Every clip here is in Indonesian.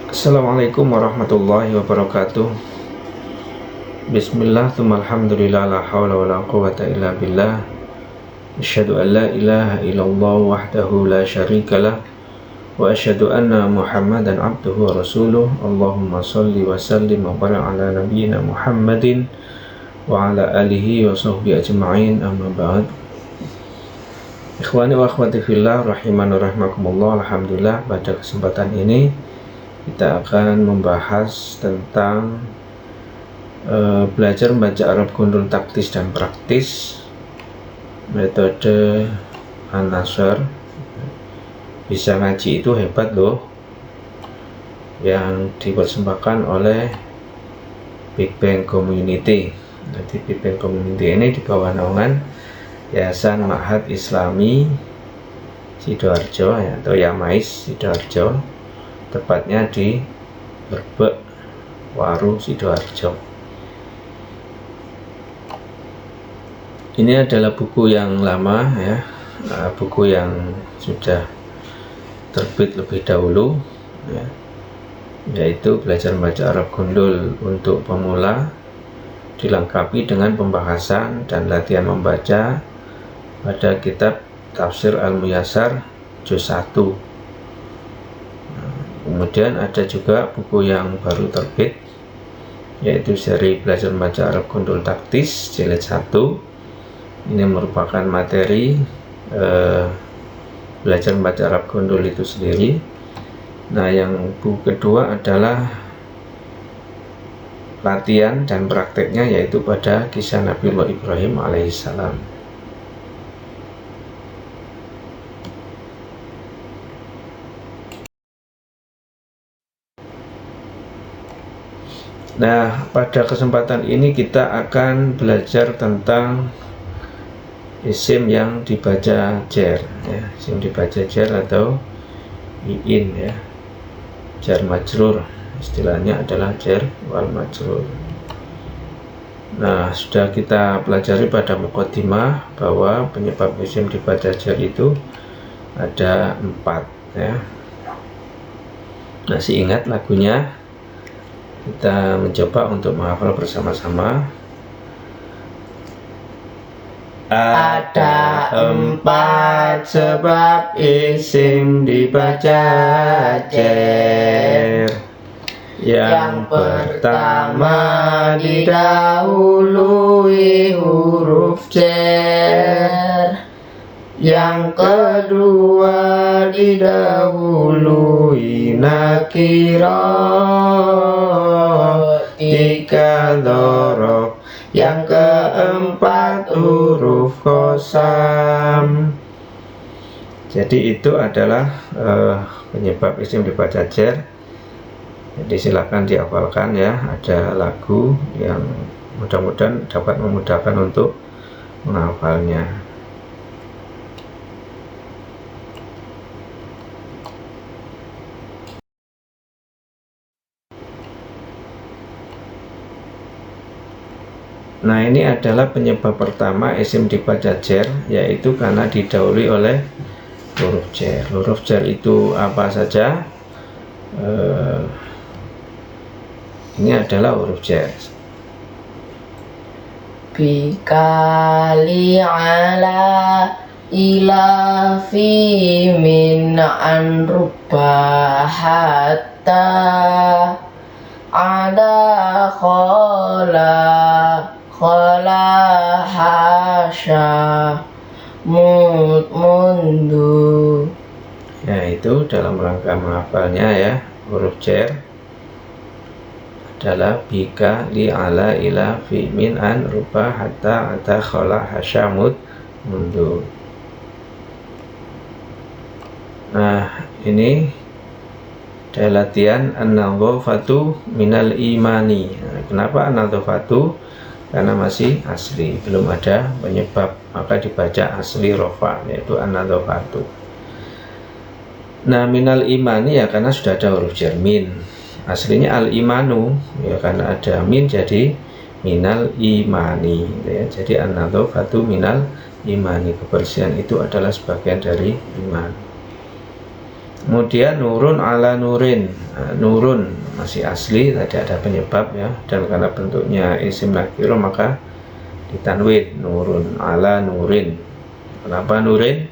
Assalamualaikum warahmatullahi wabarakatuh. Bismillah, tsumma alhamdulillah, la hawla wa la quwwata illa billah. Asyhadu an la ilaha illallah wahdahu la syarikalah wa asyhadu anna Muhammadan abduhu wa rasuluh. Allahumma shalli wa sallim wa barik ala nabiyyina Muhammadin wa ala alihi wa sahbihi ajma'in, amma ba'd. Ikhwani wa akhwati fillah rahimani wa rahimakumullah. Alhamdulillah, pada kesempatan ini kita akan membahas tentang belajar membaca Arab gundul taktis dan praktis, metode An-Nasr. Bisa ngaji itu hebat loh, yang dipersembahkan oleh Big Bang Community. Jadi Big Bang Community ini di bawah naungan Yayasan Ma'had Islami Sidoarjo, atau Yamais Sidoarjo, tepatnya di Berbek Waru Sidoarjo. Ini adalah buku yang lama ya, buku yang sudah terbit lebih dahulu ya, yaitu Belajar Membaca Arab Gundul untuk Pemula, dilengkapi dengan pembahasan dan latihan membaca pada kitab Tafsir Al-Muyassar Juz 1. Kemudian ada juga buku yang baru terbit, yaitu seri Belajar Membaca Arab Gundul Taktis Jilid 1. Ini merupakan materi belajar membaca Arab gundul itu sendiri. Nah, yang buku kedua adalah latihan dan prakteknya, yaitu pada kisah Nabiullah Ibrahim alaihissalam. Nah, pada kesempatan ini kita akan belajar tentang isim yang dibaca jar ya, isim dibaca jar atau iin ya, jar majrur, istilahnya adalah jar wal majrur. Nah, sudah kita pelajari pada muqaddimah bahwa penyebab isim dibaca jar itu ada 4 ya. Masih ingat lagunya? Kita mencoba untuk menghafal bersama-sama. Ada 4 sebab isim dibaca jar. Yang pertama, didahului huruf jar. Yang kedua, didahului nakirah 3 dhorob. Yang keempat, huruf qasam. Jadi itu adalah penyebab isim dibaca jar. Jadi silakan dihafalkan ya. Ada lagu yang mudah-mudahan dapat memudahkan untuk menghafalnya. Nah, ini adalah penyebab pertama isim dibaca jar, yaitu karena didahului oleh huruf jar. Huruf jar itu apa saja? Ini adalah huruf jar. Bikali ala ila fi min an rubba hatta ada khola hasya mundu. Ya, itu dalam rangka menghafalnya ya. Huruf jar adalah bika li ala ila fi min an ruba hatta ata khola hasyamud mundu. Nah, ini ada latihan an-nadhafatu minal imani. Nah, kenapa an-nadhafatu? Karena masih asli, belum ada penyebab, maka dibaca asli rofa, yaitu an-nadhafatu. Nah, minal imani ya karena sudah ada huruf jar min. Aslinya al-imanu ya, karena ada min jadi minal imani ya. Jadi an-nadhafatu minal imani, kebersihan itu adalah sebagian dari iman. Kemudian nurun ala nurin. Nurun masih asli, tadi ada penyebab ya, dan karena bentuknya isim nakiro maka ditanwin nurun ala nurin. Kenapa nurin?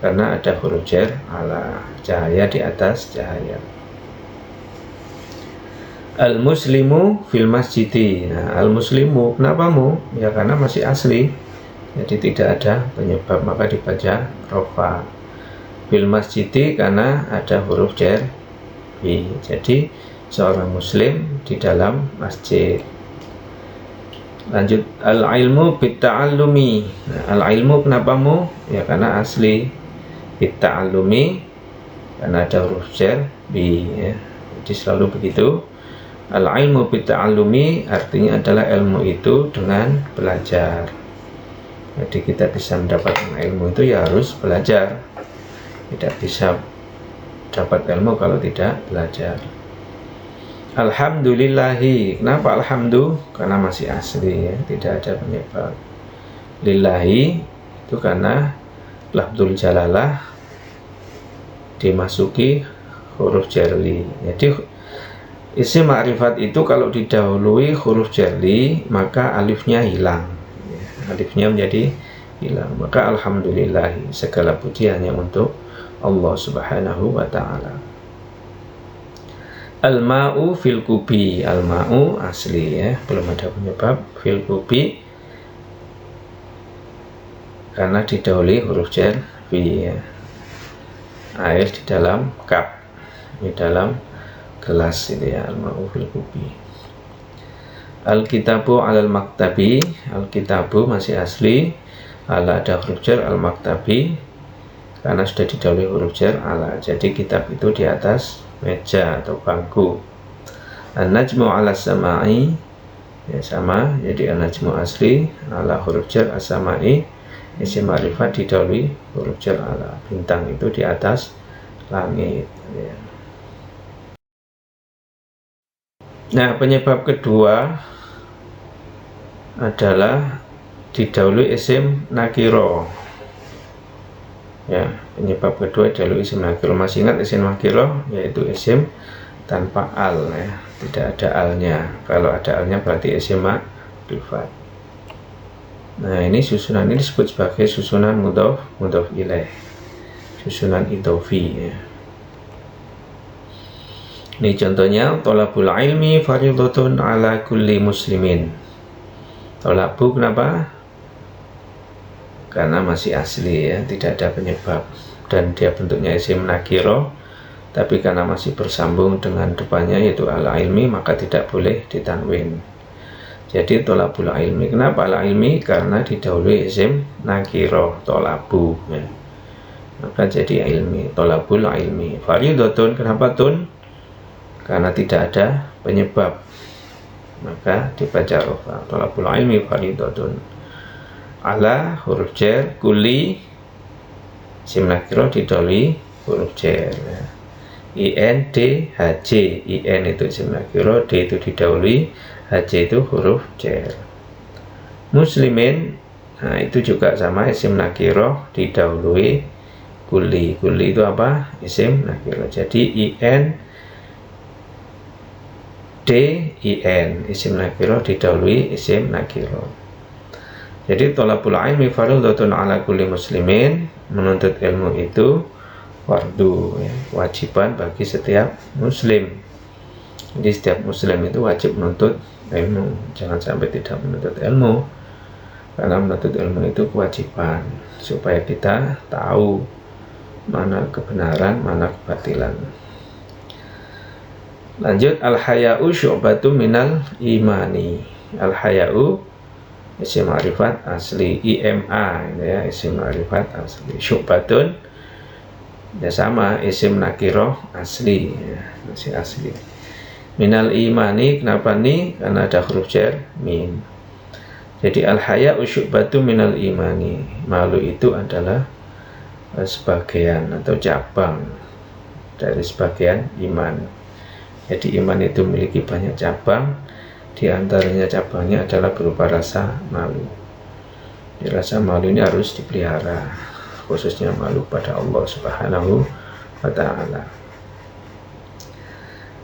Karena ada huruf jar ala, cahaya di atas cahaya. Al muslimu fil masjidi. Nah, al muslimu kenapa mu? Ya karena masih asli, jadi tidak ada penyebab maka dibaca rofa. Fil masjidi karena ada huruf jar fi, jadi seorang muslim di dalam masjid. Lanjut, al ilmu bit ta'allumi. Nah, al ilmu kenapa mu? Ya karena asli, bit ta'allumi karena ada huruf jar bi ya. Jadi selalu begitu. Al ilmu bit ta'allumi artinya adalah ilmu itu dengan belajar. Jadi kita bisa mendapatkan ilmu itu ya harus belajar. Tidak bisa dapat ilmu kalau tidak belajar. Alhamdulillahi. Kenapa alhamdulillah? Karena masih asli ya, tidak ada penyebab. Lillahi itu karena lafdzul jalalah dimasuki huruf jarli. Jadi isim ma'rifat itu kalau didahului huruf jarli maka alifnya hilang ya, alifnya menjadi hilang. Maka alhamdulillahi, segala puji hanya untuk Allah subhanahu wa ta'ala. Al-ma'u fil kubi. Al-ma'u asli ya, belum ada penyebab. Fil kubi karena didahului huruf jar fi ya. Air di dalam cup, di dalam gelas itu ya, al-ma'u fil kubi. Al-kitabu alal maktabi. Al-kitabu masih asli, ala ada huruf jar, al-maktabi karena sudah didahului huruf jar ala, jadi kitab itu di atas meja atau bangku. An-najmu ala samai ya sama, jadi an-najmu asli, ala huruf jar, as-samai isim ma'rifat didahului huruf jar ala, bintang itu di atas langit ya. Nah, penyebab kedua adalah didahului isim nakiro ya. Penyebab kedua didahului isim nakiro. Masih ingat isim nakiro yaitu isim tanpa al ya, tidak ada alnya. Kalau ada alnya berarti isim ma'rifat. Nah, ini susunan ini disebut sebagai susunan mudhof ilaih, susunan idhofi ya. Ini contohnya, thalabul ilmi fardhatun ala kulli muslimin. Thalabu kenapa? Karena masih asli ya, tidak ada penyebab, dan dia bentuknya isim nakiro, tapi karena masih bersambung dengan depannya yaitu ala ilmi maka tidak boleh ditanwin. Jadi thalabul ilmi, kenapa ala ilmi? Karena didahului isim nakiro, thalabu ya. Maka jadi ilmi, thalabul ilmi. Fardhatun, kenapa tun? Karena tidak ada penyebab maka dibaca rofa. Thalabul ilmi fardhatun ala huruf jar, kulli isim nakiro didahului huruf jar ya. In, D, HJ. In itu isim nakiro, D itu didahului, HJ itu huruf jar. Muslimin, nah itu juga sama, isim nakiro didahului kulli. Kulli itu apa? Isim nakiro. Jadi in, D, in isim nakiro didahului isim nakiro. Jadi thalabul ilmi fardhatun ala kulli muslimin, menuntut ilmu itu fardu ya, wajiban bagi setiap muslim. Jadi setiap muslim itu wajib menuntut ilmu, jangan sampai tidak menuntut ilmu, karena menuntut ilmu itu kewajiban supaya kita tahu mana kebenaran, mana kebatilan. Lanjut, al-haya'u syu'batu minal imani. Al-haya'u isim ma'rifat asli, IMA ya, isim ma'rifat asli. Syu'batun ya sama, isim nakiro asli ya, masih asli. Minal imani, kenapa nih? Karena ada huruf jar min. Jadi al-haya'u syu'batu minal imani, malu itu adalah sebagian atau cabang dari sebagian iman. Jadi iman itu memiliki banyak cabang, di antaranya cabangnya adalah berupa rasa malu. Rasa malu ini harus dipelihara, khususnya malu pada Allah Subhanahu wa ta'ala.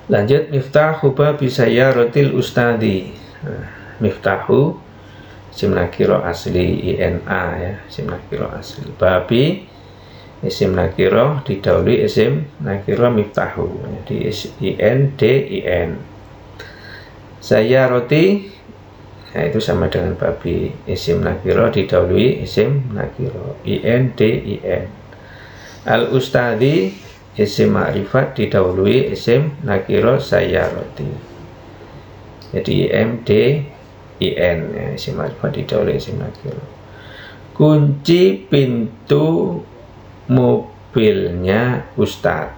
Lanjut, miftahu babi sayyaratil ustadi. Miftahu isim nakiro asli INA ya, isim nakiro asli. Babi isim nakiro didahului isim nakiro miftahu, jadi IN. Sayyarati ya, itu sama dengan babi, isim nakiro didahului isim nakiro IN. Al ustadi isim ma'rifat didahului isim nakiro sayyarati, jadi IN ya, isim ma'rifat didahului isim nakiro. Kunci pintu mobilnya ustadz,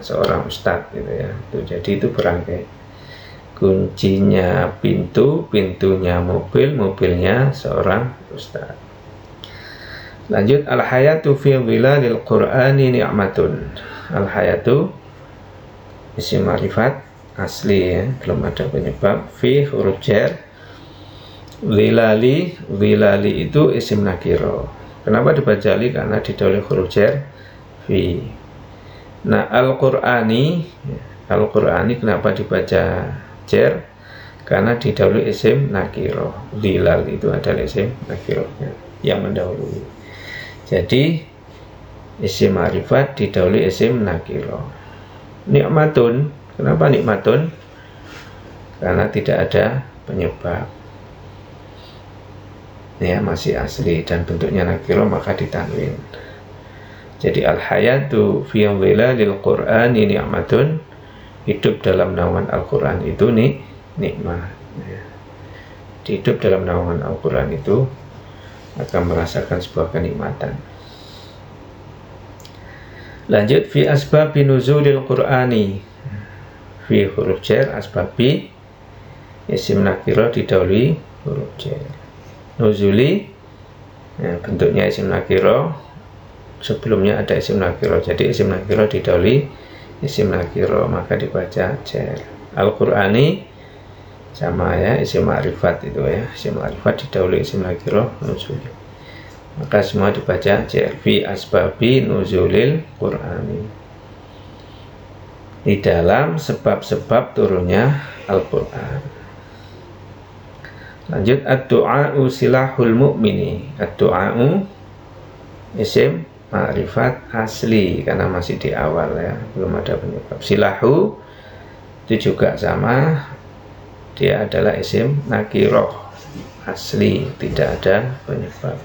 seorang ustadz gitu ya, jadi itu berangkai. Kuncinya pintu, pintunya mobil, mobilnya seorang ustadz. Lanjut, al-hayatu fi dhilalil qur'ani ni'matun. Al-hayatu isim ma'rifat asli ya, belum ada penyebab. Fi huruf jar. Dhilali itu isim nakiro. Kenapa dibaca li? Karena didahului huruf jar fi. Nah, al-qur'ani kenapa dibaca jar? Karena didahului isim nakiro. Dhilal itu adalah isim nakiro yang mendahului. Jadi isim ma'rifat didahului isim nakiro. Nikmatun, kenapa nikmatun? Karena tidak ada penyebab ya, masih asli dan bentuknya nakiro, maka ditanwin. Jadi al-hayatu fi dhilalil qur'ani ni'matun, hidup dalam naungan Al-Quran itu nikmat ya. Hidup dalam naungan Al-Quran itu akan merasakan sebuah kenikmatan. Lanjut, fi asbabi nuzulil qur'ani. Fi huruf jar, asbabi isim nakiro didahului huruf jar. Nuzuli ya, bentuknya isim nakiro, sebelumnya ada isim nakiro, jadi isim nakiro didahului isim nakiro, maka dibaca jar. Al-Qur'ani sama ya, isim ma'rifat itu ya, isim ma'rifat didahului isim nakiro nuzuli, maka semua dibaca jar. Fi asbabi nuzulil qur'ani, di dalam sebab-sebab turunnya Al-Qur'an. Lanjut, ad-du'a'u silahul mu'mini. Ad-du'a'u isim ma'rifat asli karena masih di awal ya, belum ada penyebab. Silahu itu juga sama, dia adalah isim nakiroh asli, tidak ada penyebab.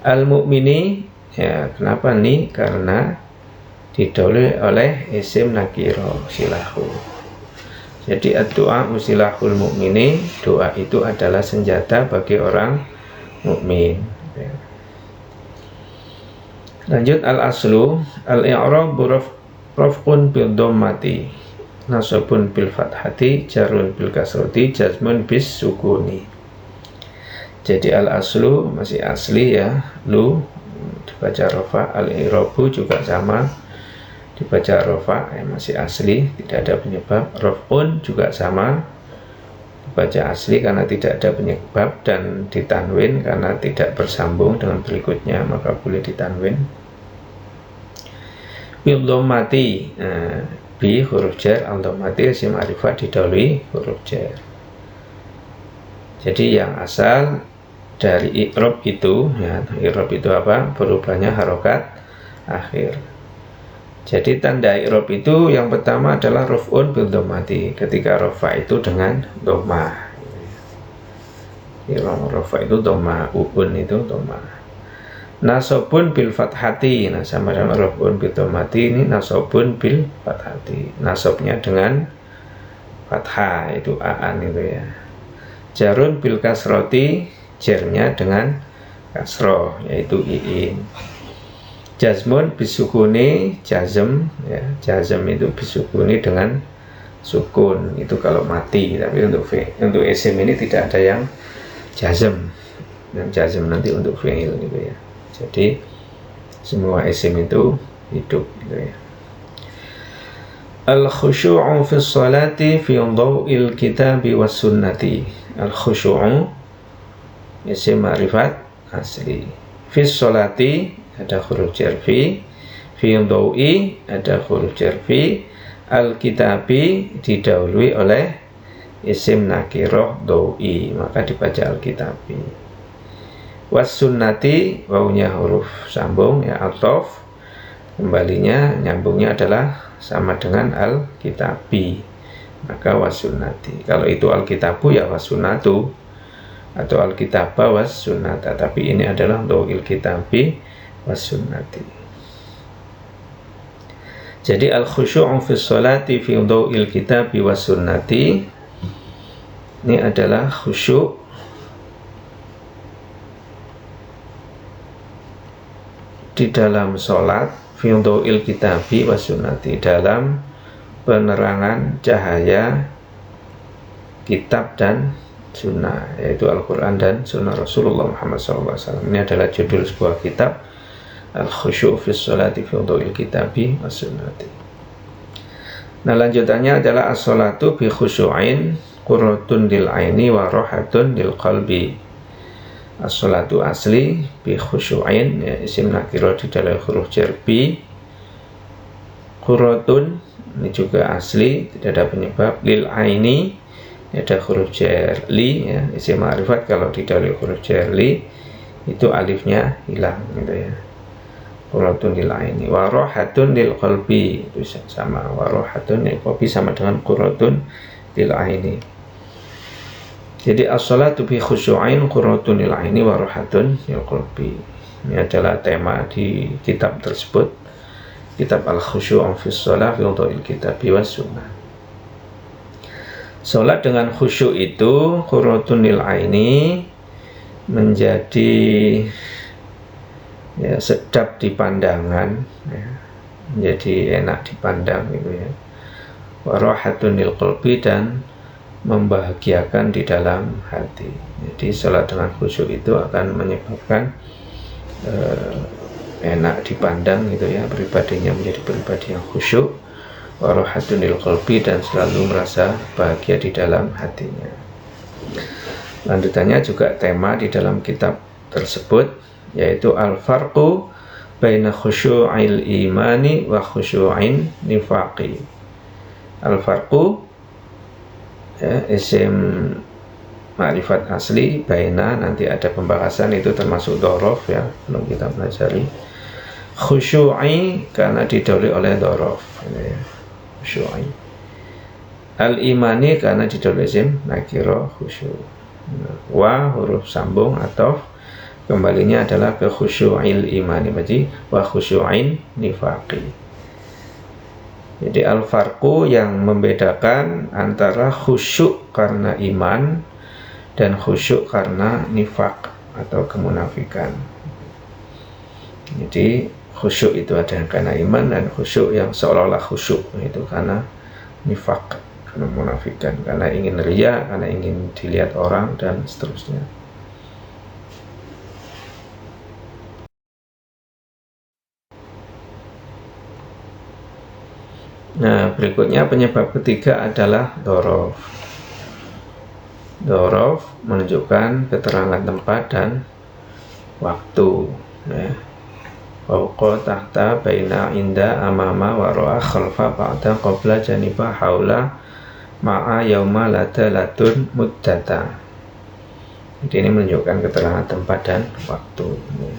Al-mu'mini ya, kenapa nih? Karena didahului oleh isim nakiroh silahu. Jadi ad-du'a usilahul mu'mini, doa itu adalah senjata bagi orang mukmin. Lanjut, al-aslu al-i'rab raf'un bil dhammati, nasabun bil fathati, jarun bil kasrati, jazmun bis sukuni. Jadi al-aslu masih asli ya, lu dibaca rafa, al-i'rabu juga sama, dibaca rafa ya, masih asli, tidak ada penyebab. Raf'un juga sama, dibaca asli karena tidak ada penyebab, dan ditanwin karena tidak bersambung dengan berikutnya, maka boleh ditanwin. Bil dhammati, bi huruf jar, al dhammati isim ma'rifat didahului huruf jar. Jadi yang asal dari i'rab itu ya, i'rab itu apa? Berubahnya harokat akhir. Jadi tanda i'rab itu yang pertama adalah raf'un bil dhammati, ketika rafa itu dengan dhammah. Rafa itu dhammah, uun itu dhammah. Nasabun bil fathati, nah sama dengan raf'un bil dhammati, ini nasabun bil fathati, nasabnya dengan fathah, itu aan itu ya. Jarun bil kasroti, jarnya dengan kasroh, yaitu i'in. Jazmun bisukuni, jazm ya, jazm itu bisukuni dengan sukun, itu kalau mati. Tapi untuk isim ini tidak ada yang jazm, yang jazm nanti untuk fi'il gitu ya. Jadi semua isim itu hidup gitu ya. Al-khusyu'u fi sholati fi dhaw'il kitabi was sunnati. Al-khusyu'u isim ma'rifat asli. Fi sholati ada huruf jar fi fi dhawi ada huruf jar fi, al-kitabi didahului oleh isim nakirah dhawi, maka dibaca al-kitabi. Was sunnati wawunya huruf sambung ya, athof, kembalinya nyambungnya adalah sama dengan al-kitabi, maka was sunnati. Kalau itu al-kitabu ya was sunnatu, atau al-kitaba was sunnata, tapi ini adalah dhawil kitabi was sunnati. Jadi al-khusyu'u fi sholati fi dhawil kitabi was sunnati, ini adalah khusyuk di dalam sholat fi dhawil kitabi was sunnati, dalam penerangan cahaya kitab dan sunnah, yaitu Al-Quran dan sunnah Rasulullah Muhammad SAW. Ini adalah judul sebuah kitab, Al-Khusyu' fi sholati fi dhawil kitabi was sunnati. Nah, lanjutannya adalah as-sholatu bi khusyu'in qurratun lil aini wa rahatun lil qalbi. As-sholatu asli bi khusyu'in, ya, isim nakirah di dalam huruf jar bi. Qurratun ini juga asli, tidak ada penyebab. Lil aini ada huruf jar li, ya, isim ma'rifat. Kalau di dalam huruf jar li itu alifnya hilang gitu ya. Qurratun lil aini wa rahatun lil qalbi, itu sama, wa rahatun lil qalbi sama dengan qurratun lil aini. Jadi as-sholatu bi khusyu'in qurratun lil aini wa rahatun lil qalbi. Ini adalah tema di kitab tersebut, kitab al-khusyu'u fi sholah fi dhawil kitabi was sunnah. Sholat dengan khusyuk itu qurratun lil aini, menjadi ya, sedap di pandangan, ya, menjadi enak dipandang gitu ya. Wa rahatun lil qalbi, dan membahagiakan di dalam hati. Jadi sholat dengan khusyuk itu akan menyebabkan enak dipandang gitu ya, pribadinya menjadi pribadi yang khusyuk, wa rahatun lil qalbi, dan selalu merasa bahagia di dalam hatinya. Lanjutannya juga tema di dalam kitab tersebut, yaitu al-farqu baina khusyu'il imani wa khusyu'in nifaqi. Al-farqu, ya, isim ma'rifat asli, baina nanti ada pembahasan, itu termasuk dhorof ya, belum kita pelajari. Khusyu'i karena didahului oleh dhorof ya, khusyu'i. Al-imani karena didahului isim nakirah khusyuk. Wa huruf sambung atau kembalinya adalah ke khusyu'il imani, berarti wa khusyu'in nifaqi. Jadi al-farqu yang membedakan antara khusyuk karena iman dan khusyuk karena nifaq atau kemunafikan. Jadi khusyuk itu ada yang karena iman, dan khusyuk yang seolah-olah khusyuk itu karena nifaq, karena munafikan, karena ingin riya, karena ingin dilihat orang, dan seterusnya. Nah, berikutnya penyebab ketiga adalah dhorof. Dhorof menunjukkan keterangan tempat dan waktu ya. Fauqa, tahta, baina, inda, amama, waro'a, khalfa, ba'da, qabla, janiba, haula, ma'a, yauma, lada, ladun, muddata. Jadi ini menunjukkan keterangan tempat dan waktu ya.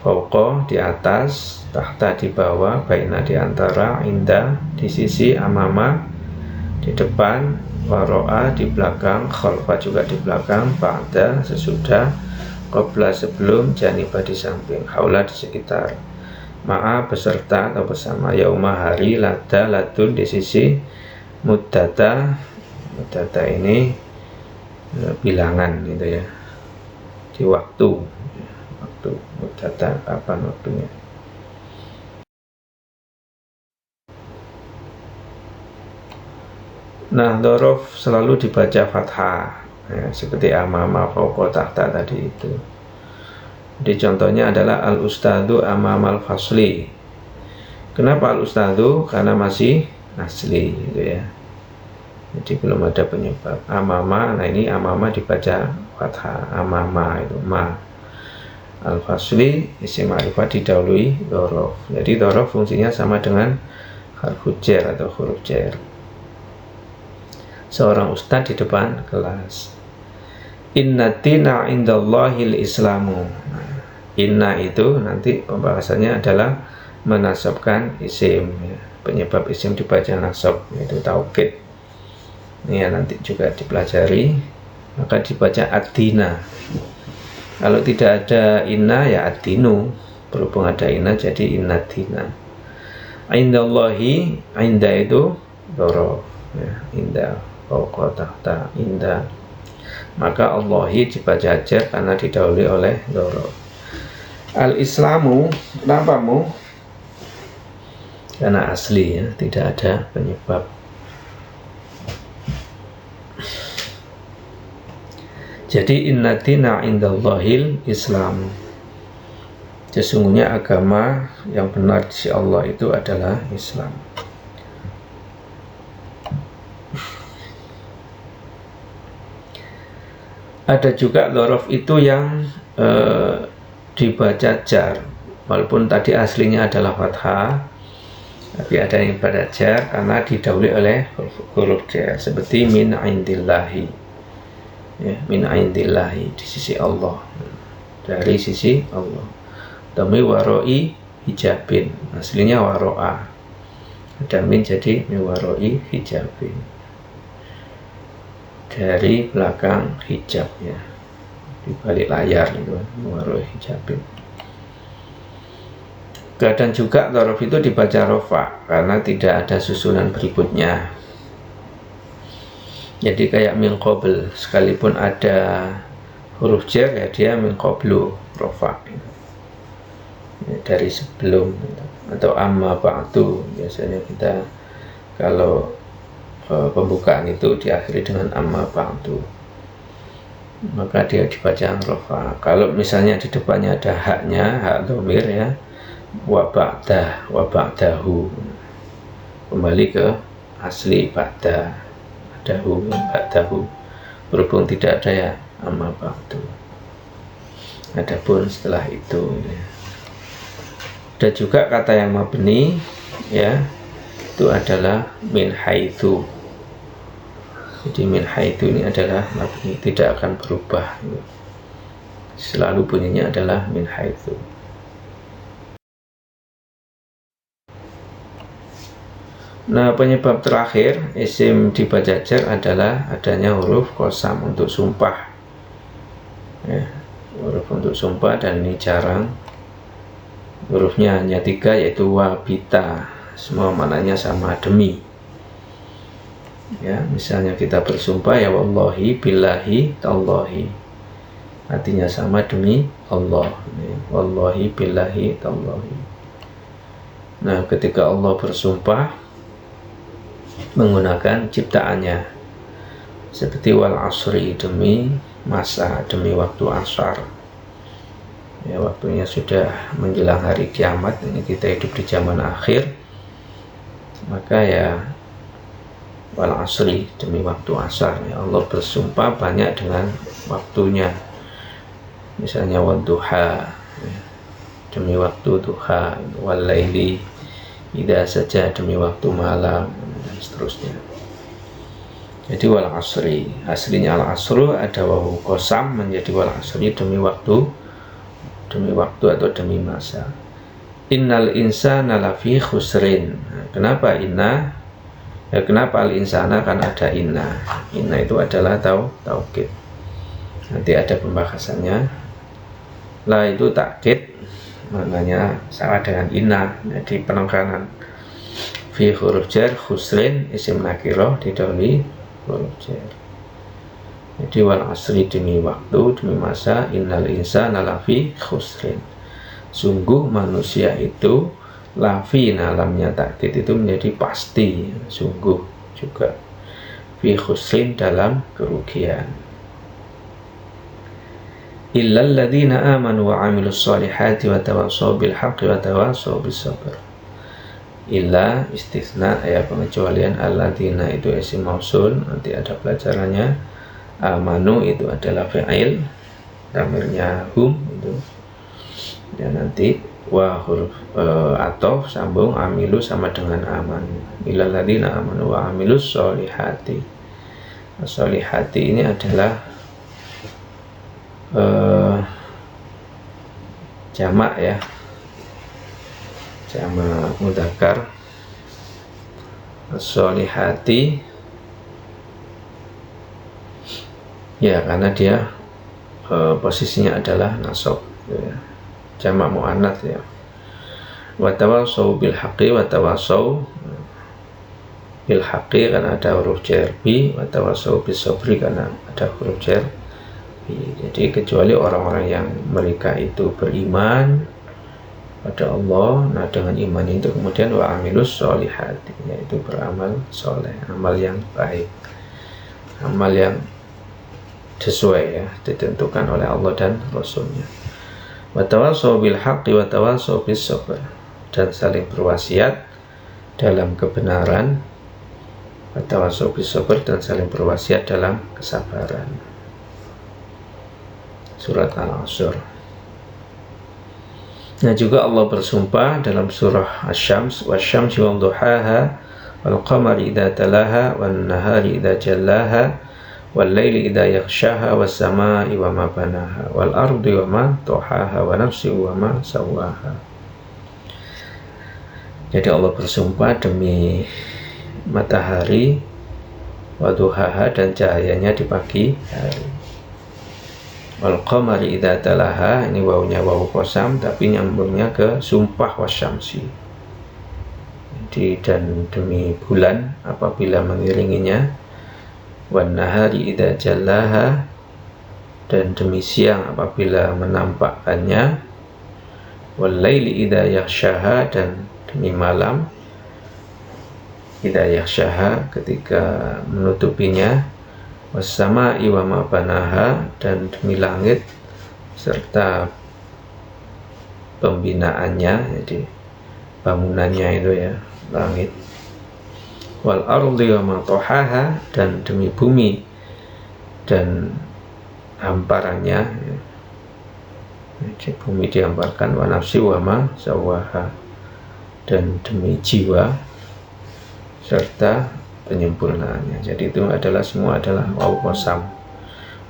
Fauqa di atas, tahta di bawah, baina di antara, inda di sisi, amama di depan, waro'a di belakang, khalfa juga di belakang, ba'da sesudah, qabla sebelum, janiba di samping, haula di sekitar, ma'a beserta atau bersama, yauma hari, lada ladun di sisi, muddata ini bilangan gitu ya, di waktu muddata, kapan waktunya. Nah, dhorof selalu dibaca fathah ya, seperti amama, fauqa, tahta tadi itu. Jadi contohnya adalah al-ustadu amamal fasli. Kenapa al-ustadu? Karena masih asli gitu ya, jadi belum ada penyebab. Amama, nah ini amama dibaca fathah, amama itu ma. al-fasli isim ma'rifat didahului dhorof. Jadi dhorof fungsinya sama dengan harfu jar atau huruf jar. Seorang ustadz di depan kelas. Inna tina indallahil islamu. Inna itu nanti pembahasannya adalah menasabkan isim, ya. Penyebab isim dibaca nasab itu taukid. Ini ya nanti juga dipelajari. Maka dibaca ad-dina. Kalau tidak ada inna ya ad-dinu. Berhubung ada inna jadi inna dina. Indallahi, inda itu dhorof, ya. Inda fawqa tahta inda. Maka Allahi dibaca jar karena didahului oleh dhorof. Al-islamu, kenapa mu? Karena asli, ya, tidak ada penyebab. Jadi inna dina indallahil islam. Sesungguhnya agama yang benar di sisi Allah itu adalah Islam. Ada juga dhorof itu yang dibaca jar, walaupun tadi aslinya adalah fathah, tapi ada yang dibaca jar karena didahului oleh huruf jar, seperti min indillahi, ya, min indillahi, di sisi Allah, dari sisi Allah. Dami waroi hijabin, aslinya waro'a, ada min jadi min waroi hijabin, dari belakang hijab, ya, di balik layar itu waroi hijabin. Kadang juga dhorof itu dibaca rofa karena tidak ada susunan berikutnya. Jadi kayak min qabl, sekalipun ada huruf jar ya dia min qablu rofa, ya, dari sebelum. Atau amma ba'du, biasanya kita kalau pembukaan itu diakhiri dengan amma ba'du, maka dia dibaca rofa. Kalau misalnya di depannya ada haknya, hak dhamir, ya, wa ba'dah, wa ba'dahu, kembali ke asli ba'dah, dahu, ba'dahu. Berhubung tidak ada ya amma ba'du. Adapun setelah itu, ya. Ada juga kata yang mabni, ya, itu adalah min haitsu. Jadi min haitsu ini adalah mabni, tidak akan berubah, ya. Selalu bunyinya adalah min haitsu. Nah, penyebab terakhir isim dibaca jar adalah adanya huruf qasam untuk sumpah, ya, huruf untuk sumpah, dan ini jarang. Hurufnya hanya 3, yaitu wabita, semua maknanya sama, demi, ya. Misalnya kita bersumpah ya wallahi billahi tallahi, artinya sama, demi Allah, ya. Wallahi billahi tallahi. Nah, ketika Allah bersumpah menggunakan ciptaannya, seperti wal asri, demi masa, demi waktu asar, ya, waktunya sudah menjelang hari kiamat, ini kita hidup di zaman akhir, maka ya wal asri, demi waktu asar, ya, Allah bersumpah banyak dengan waktunya. Misalnya wadduha, ya, demi waktu duha, wal laili idza saja, demi waktu malam, dan seterusnya. Jadi wal asri, aslinya al asru, ada wawu qasam menjadi wal asri, demi waktu atau demi masa. Innal insana lafi khusrin. Nah, kenapa inna? Ya, kenapa al insana? Kan ada inna. Inna itu adalah taukid. Nanti ada pembahasannya. La itu takkid, maknanya sama dengan inna, jadi penekanan. Fi huruf jar, khusrin isim nakirah didahului huruf jar. Jadi wal asri, demi waktu, demi masa, innal insana lafi khusrin, sungguh manusia itu, lafi, nalamnya takkid itu menjadi pasti, sungguh juga, fi khusrin, dalam kerugian. Illal ladzina amanu wa amilus solihati wa tawassaw bil haqqi wa tawassaw bis sabr. Illa istisna, ya, pengecualian. Alladzina itu isim mausul, nanti ada pelajarannya. Amanu itu adalah fa'il, dhamirnya hum itu, dan nanti wa huruf ataf sambung amilu sama dengan amanu, ilal ladzina amanu wa amilus sholihati. Sholihati ini adalah jamak ya, jamak mudzakkar. Sholihati ya, karena dia posisinya adalah nasab ya. Jamak muannats ya. Wa tawassaw bil haqqi, wa tawassaw bil haqqi karena ada huruf jar bi, wa tawassaw bis sabri karena ada huruf jar bi. Jadi kecuali orang-orang yang mereka itu beriman pada Allah, nah dengan iman itu kemudian wa amilus sholihati, yaitu beramal soleh, amal yang baik, amal yang sesuai ya, ditentukan oleh Allah dan Rasulnya. Wa tawassaw bil haqqi wa tawassaw bis sabr, dan saling berwasiat dalam kebenaran, wa tawassaw bis sabr, dan saling berwasiat dalam kesabaran. Surat Al-Asr. Nah juga Allah bersumpah dalam surah Asy-Syams, wasyamsi wa duhaha, wal qamari idza talaha, wan nahari idza jallaha, wal laili idza yaghshaha, was samaa'i wa ma banaha, wal ardi wa ma tahaha, wa nafsi wa ma sawaha. Jadi Allah bersumpah demi matahari, wa duhaha, dan cahayanya di pagi hari. Wal qamari idza talaha, ini wawunya wawu qasam tapi nyambungnya ke sumpah wasyamsi. Jadi dan demi bulan apabila mengiringinya, wan nahari idza jallaha, dan demi siang apabila menampakkannya, wal laili idza yaghshaha, dan demi malam idza yaghshaha ketika menutupinya, was-samaa'i wa ma banaha, dan demi langit serta pembinaannya, jadi bangunannya itu ya, langit. Wal ardi wa ma tahaha, dan demi bumi dan hamparannya ya. Jadi bumi dihamparkan, wa nafsi wa ma sawaha, dan demi jiwa serta penyempurnaannya. Jadi itu adalah semua adalah wawu qasam.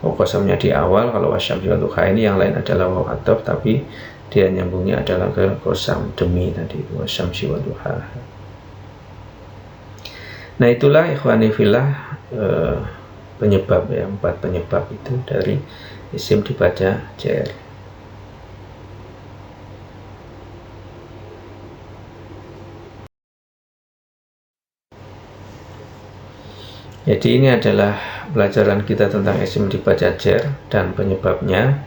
Wawu qasamnya di awal, kalau wasyamsi wa duha ini yang lain adalah wawu ataf, tapi dia nyambungnya adalah ke qasam demi tadi, wasyamsi wa duha. Nah itulah ikhwani fillah penyebab ya, 4 penyebab itu dari isim dibaca jar. Jadi ini adalah pelajaran kita tentang isim dibaca jar dan penyebabnya,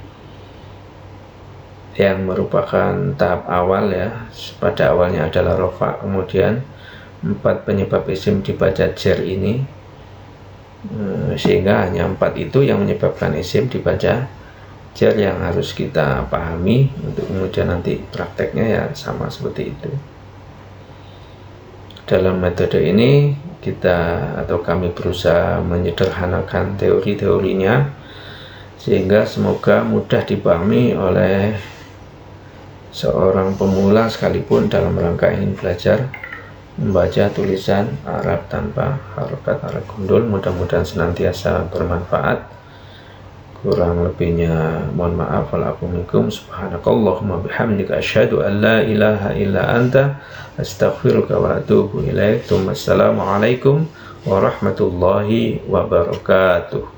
yang merupakan tahap awal ya. Pada awalnya adalah rofa, kemudian 4 penyebab isim dibaca jar ini, sehingga hanya 4 itu yang menyebabkan isim dibaca jar yang harus kita pahami untuk kemudian nanti prakteknya ya sama seperti itu. Dalam metode ini kami berusaha menyederhanakan teori-teorinya sehingga semoga mudah dipahami oleh seorang pemula sekalipun dalam rangka ingin belajar membaca tulisan Arab tanpa harokat Arab gundul. Mudah-mudahan senantiasa bermanfaat. Kurang lebihnya mohon maaf. Walaupunikum subhanakallahumma bihamdika asyhadu an la ilaha illa anta astaghfiruka wa atubu ilaik. Assalamualaikum warahmatullahi wabarakatuh.